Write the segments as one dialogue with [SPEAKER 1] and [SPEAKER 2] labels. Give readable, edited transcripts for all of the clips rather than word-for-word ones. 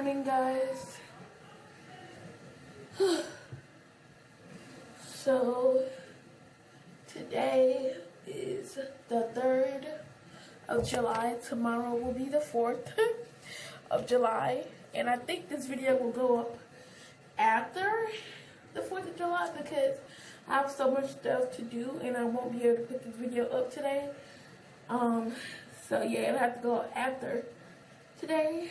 [SPEAKER 1] morning, guys. So today is the 3rd of July. Tomorrow will be the 4th of July. And I think this video will go up after the 4th of July because I have so much stuff to do and I won't be able to put this video up today. So yeah, it'll have to go after today.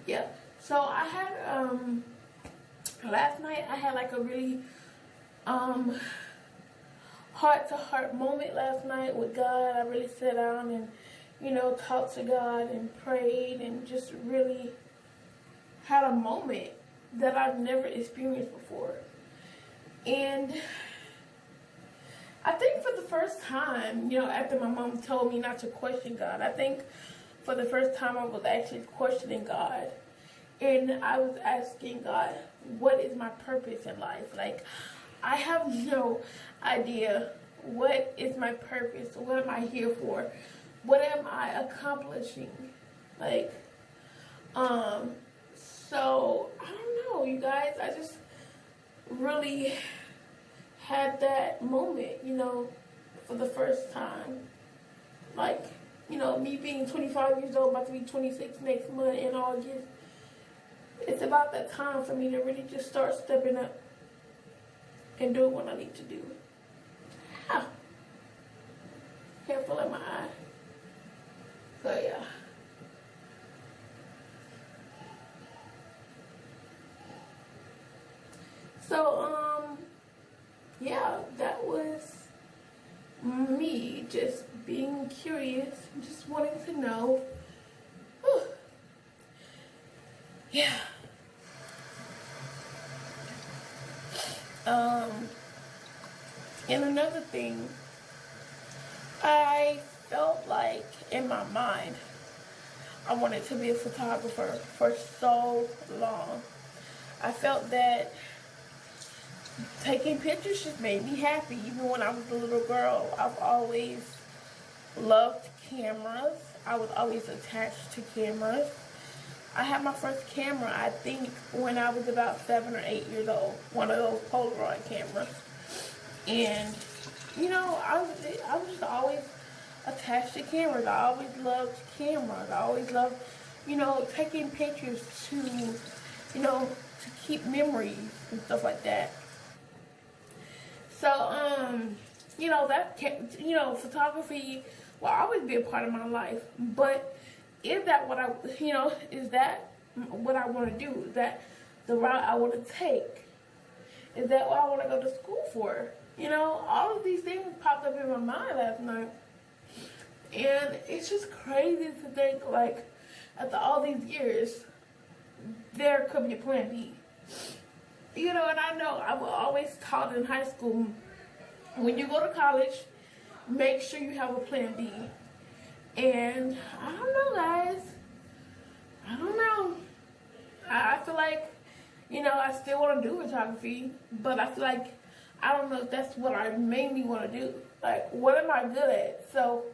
[SPEAKER 1] Yeah. So I had last night I had like a really heart-to-heart moment last night with God. I really sat down and, you know, talked to God and prayed and just really had a moment that I've never experienced before. And I think for the first time, you know, after my mom told me not to question God, I think for the first time I was actually questioning God. And I was asking God, what is my purpose in life? Like, I have no idea what is my purpose. What am I here for? What am I accomplishing? Like, so, I don't know, you guys. I just really had that moment, you know, for the first time. Like, you know, me being 25 years old, about to be 26 next month in August. It's about that time for me to really just start stepping up and doing what I need to do. Ah. Careful in my eye. So yeah. So yeah, that was me just being curious, just wanting to know. Whew. Yeah. And another thing, I felt like in my mind, I wanted to be a photographer for so long. I felt that taking pictures just made me happy. Even when I was a little girl, I've always loved cameras. I was always attached to cameras. I had my first camera, I think, when I was about 7 or 8 years old. One of those Polaroid cameras. And, you know, I was just always attached to cameras. I always loved cameras. I always loved, you know, taking pictures to, you know, to keep memories and stuff like that. So, you know, photography will always be a part of my life. But is that what is that what I want to do? Is that the route I want to take? Is that what I want to go to school for? You know, all of these things popped up in my mind last night. And it's just crazy to think, like, after all these years, there could be a plan B. You know, and I know I was always taught in high school, when you go to college, make sure you have a plan B. And I don't know, guys. I don't know. I feel like, you know, I still want to do photography, but I feel like I don't know if that's what I mainly want to do. Like, what am I good at? So,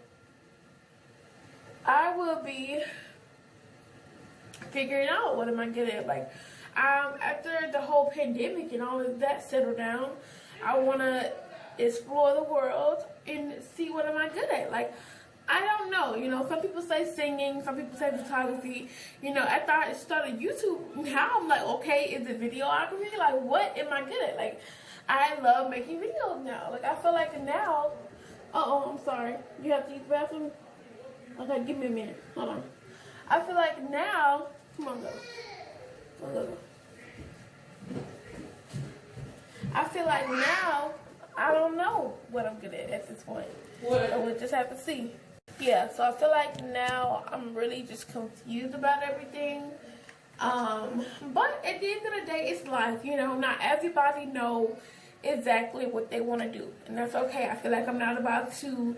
[SPEAKER 1] I will be figuring out what am I good at. Like, after the whole pandemic and all of that settled down, I want to explore the world and see what am I good at. Like, I don't know, you know, some people say singing, some people say photography. You know, after I started YouTube, now I'm like, okay, is it videography? Like, what am I good at? Like, I love making videos now. Like, I feel like now, I'm sorry. You have to use the bathroom? Okay, give me a minute. Hold on. I feel like now, come on, go. I feel like now, I don't know what I'm good at this point. What? So we'll just have to see. Yeah, so I feel like now I'm really just confused about everything. But at the end of the day, it's life, you know. Not everybody know exactly what they want to do. And that's okay. I feel like I'm not about to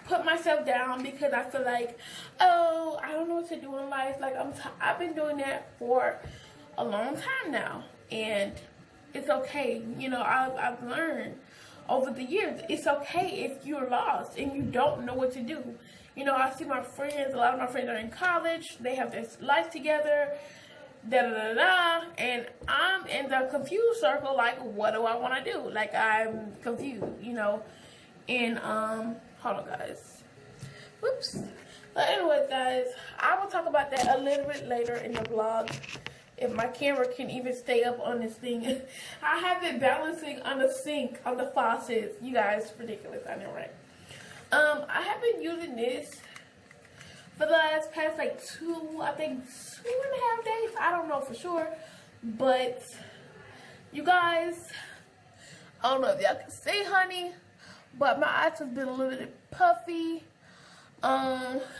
[SPEAKER 1] put myself down because I feel like, oh, I don't know what to do in life. Like, I've been doing that for a long time now. And it's okay. You know, I've learned over the years. It's okay if you're lost and you don't know what to do. You know, I see my friends, a lot of my friends are in college, they have this life together, and I'm in the confused circle, like, what do I want to do? Like, I'm confused, you know, and, hold on, guys. Whoops. But anyway, guys, I will talk about that a little bit later in the vlog. If my camera can even stay up on this thing. I have it balancing on the sink, on the faucet. You guys, ridiculous, I know, right? I have been using this for the past like 2.5 days. I don't know for sure, but you guys, I don't know if y'all can see, honey, but my eyes have been a little bit puffy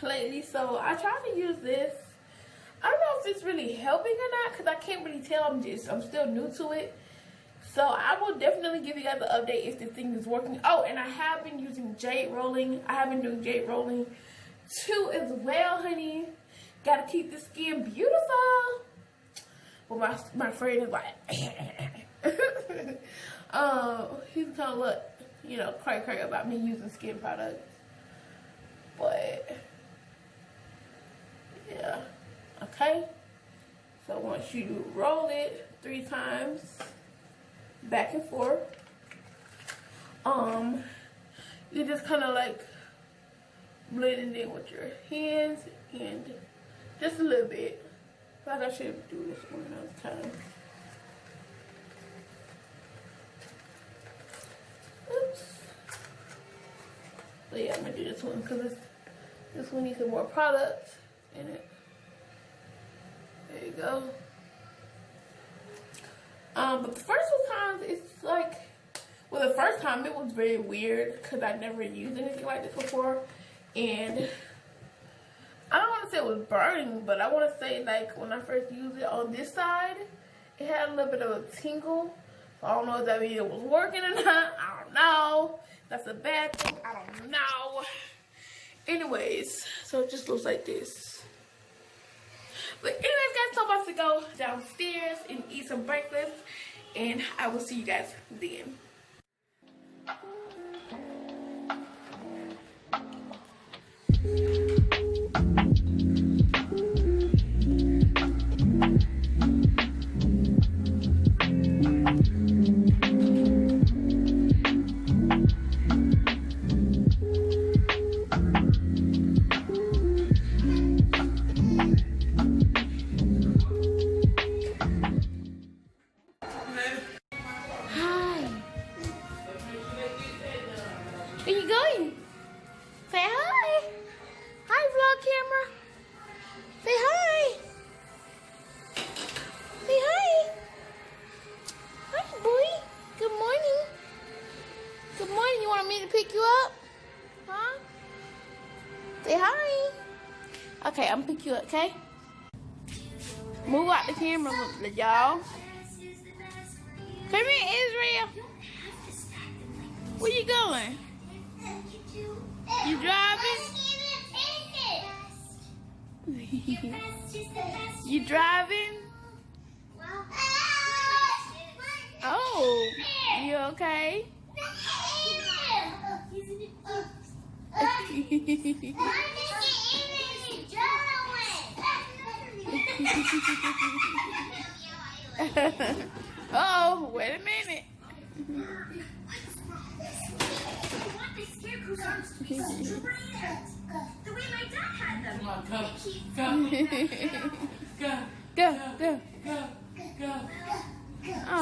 [SPEAKER 1] lately, so I try to use this. I don't know if it's really helping or not, because I can't really tell. I'm still new to it. So I will definitely give you guys an update if this thing is working. Oh, and I have been using jade rolling. I have been doing jade rolling too as well, honey. Gotta keep the skin beautiful. Well, my friend is like, he's kind of look, you know, cray about me using skin products. But yeah, okay. So once you roll it 3 times, back and forth, you just kind of like blend it in with your hands and just a little bit. Like I should do this one another time. Oops. So yeah, I'm gonna do this one because this one needs some more product in it. There you go. But the first 2 times, it's like, well, the first time it was very weird because I'd never used anything like this before, and I don't want to say it was burning, but I want to say, like, when I first used it on this side, it had a little bit of a tingle. So I don't know if that means it was working or not. I don't know. That's a bad thing. I don't know. Anyways, so it just looks like this. But anyways, guys, so I'm about to go downstairs and eat some breakfast, and I will see you guys then. Okay, I'm gonna pick you up, okay? Move out the camera, y'all. Come here, Israel. Where you going? You driving? You driving? Oh, you okay? Oh, wait a minute.
[SPEAKER 2] The way my dad had them.
[SPEAKER 3] Come on, go.
[SPEAKER 1] Oh.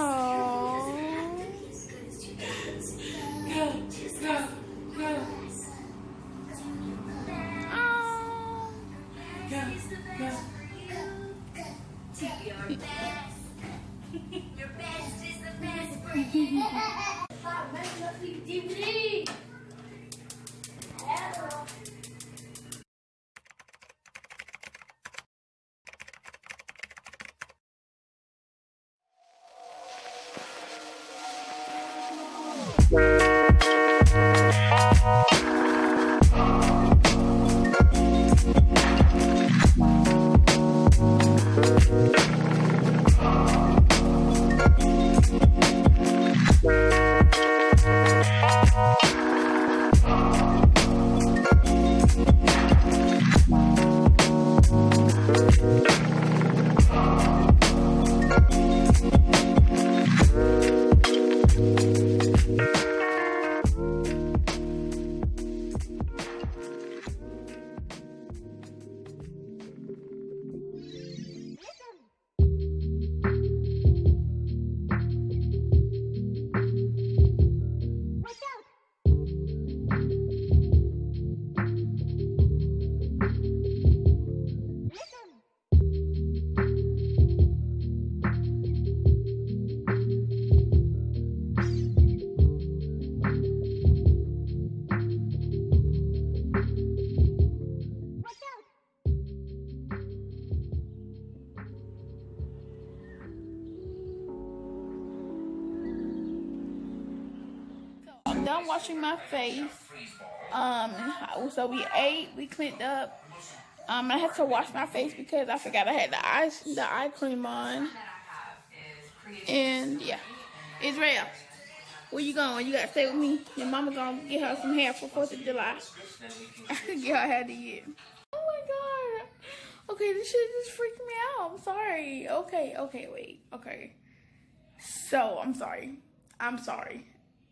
[SPEAKER 2] Your best is the best for you. DVD.
[SPEAKER 3] Go.
[SPEAKER 1] done washing my face. So we ate, we cleaned up. I had to wash my face because I forgot I had the eye cream on. And yeah, Israel, where you going? You gotta stay with me. Your mama gonna get her some hair for 4th of July. Get her hair to you. Oh my god. Okay, this shit just freaked me out. I'm sorry. Okay, wait. Okay. So, I'm sorry.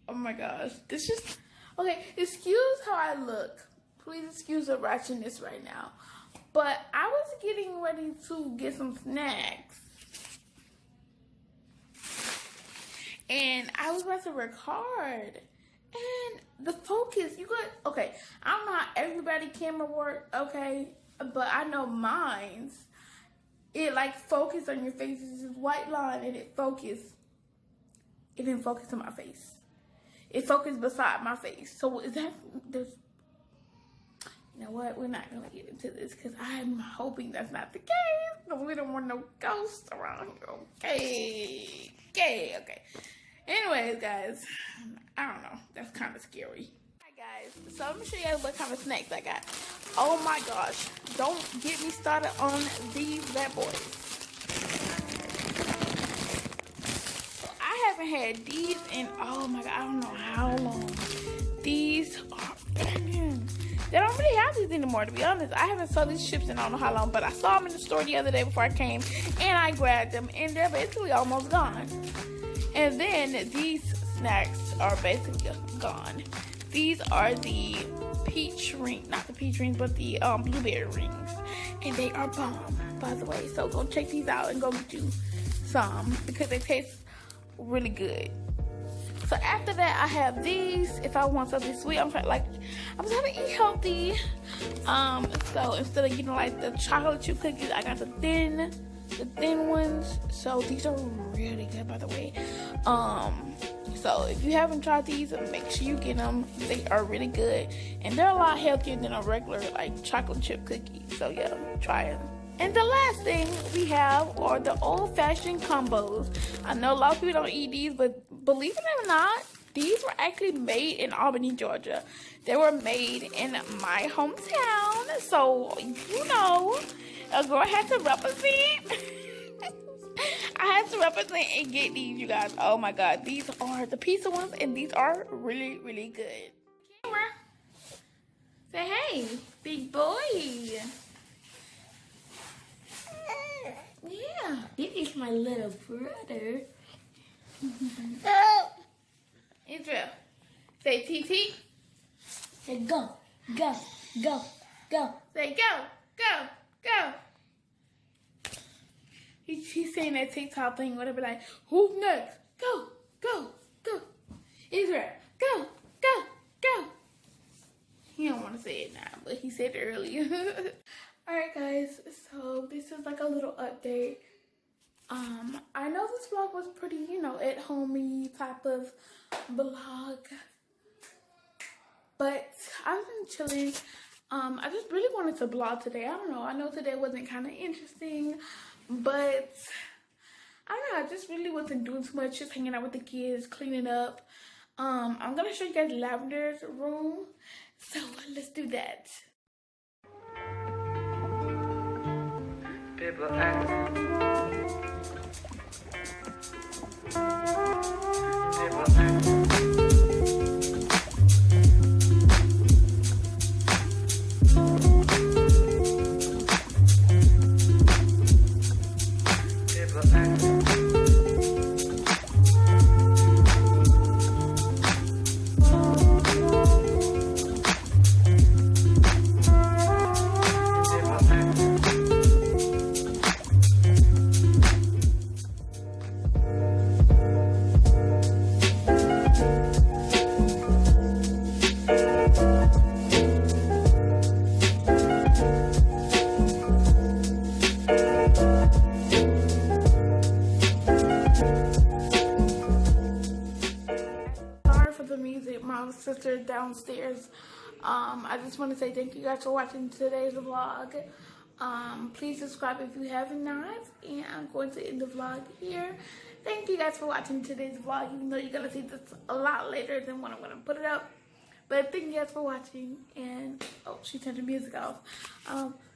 [SPEAKER 1] Oh my gosh. This just... Okay, excuse how I look. Please excuse the ratchetness right now. But I was getting ready to get some snacks. And I was about to record. And the focus, you got... Okay, I don't know how everybody camera work, okay? But I know mine's. It like focus on your face. It's this white line and it focused. It didn't focus on my face. It focused beside my face. So is that... There's... You know what? We're not going to get into this because I'm hoping that's not the case. Because we don't want no ghosts around here. Okay. Anyways, guys. I don't know. That's kind of scary. Alright, guys. So let me show you guys what kind of snacks I got. Oh my gosh. Don't get me started on these bad boys. So I haven't had these in, oh my god, I don't know how long. These are... They don't really have these anymore, to be honest. I haven't saw these chips in I don't know how long, but I saw them in the store the other day before I came, and I grabbed them, and they're basically almost gone. And then these snacks are basically gone. These are the peach ring, not the peach rings, but the blueberry rings, and they are bomb, by the way. So go check these out and go get you some because they taste really good. So after that, I have these. If I want something sweet, I'm trying to eat healthy. So instead of getting like the chocolate chip cookies, I got the thin ones. So these are really good, by the way. So if you haven't tried these, make sure you get them. They are really good, and they're a lot healthier than a regular like chocolate chip cookie. So yeah, try them. And the last thing we have are the old-fashioned combos. I know a lot of people don't eat these, but believe it or not, these were actually made in Albany, Georgia. They were made in my hometown. So, you know, a girl had to represent. I had to represent and get these, you guys. Oh my god, these are the pizza ones, and these are really, really good. Camera. Say hey, big boy. Yeah, this is my little brother. Israel, say TT.
[SPEAKER 3] Say go.
[SPEAKER 1] Say go. He's saying that TikTok thing, whatever, like, who's next? Go. Israel, go. He don't want to say it now, but he said it earlier. Alright guys, so this is like a little update. I know this vlog was pretty, you know, at homey type of vlog, but I've been chilling. I just really wanted to vlog today. I don't know, I know today wasn't kind of interesting, but I don't know, I just really wasn't doing too much, just hanging out with the kids, cleaning up. I'm gonna show you guys Lavender's room, so let's do that.
[SPEAKER 4] People act. People act. People act.
[SPEAKER 1] My sister downstairs. I just want to say thank you guys for watching today's vlog. Please subscribe if you haven't not, and I'm going to end the vlog here. thank you guys for watching today's vlog. Even though you're gonna see this a lot later than when I'm gonna put it up. But thank you guys for watching. And oh, she turned the music off.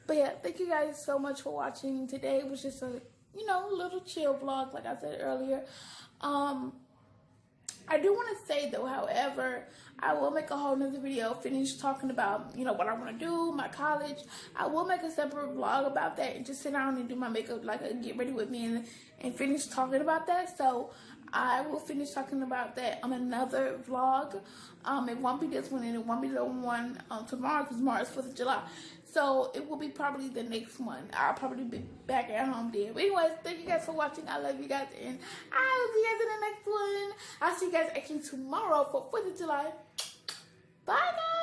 [SPEAKER 1] But yeah, thank you guys so much for watching. Today was just a little chill vlog, like I said earlier. I do want to say though, however, I will make a whole nother video, finish talking about, what I want to do, my college. I will make a separate vlog about that and just sit down and do my makeup, like get ready with me and finish talking about that. So I will finish talking about that on another vlog. It won't be this one and it won't be the one tomorrow because tomorrow is 4th of July. So it will be probably the next one. I'll probably be back at home then. But anyways, thank you guys for watching. I love you guys and I'll see you guys in the next one. I'll see you guys actually tomorrow for 4th of July. Bye guys.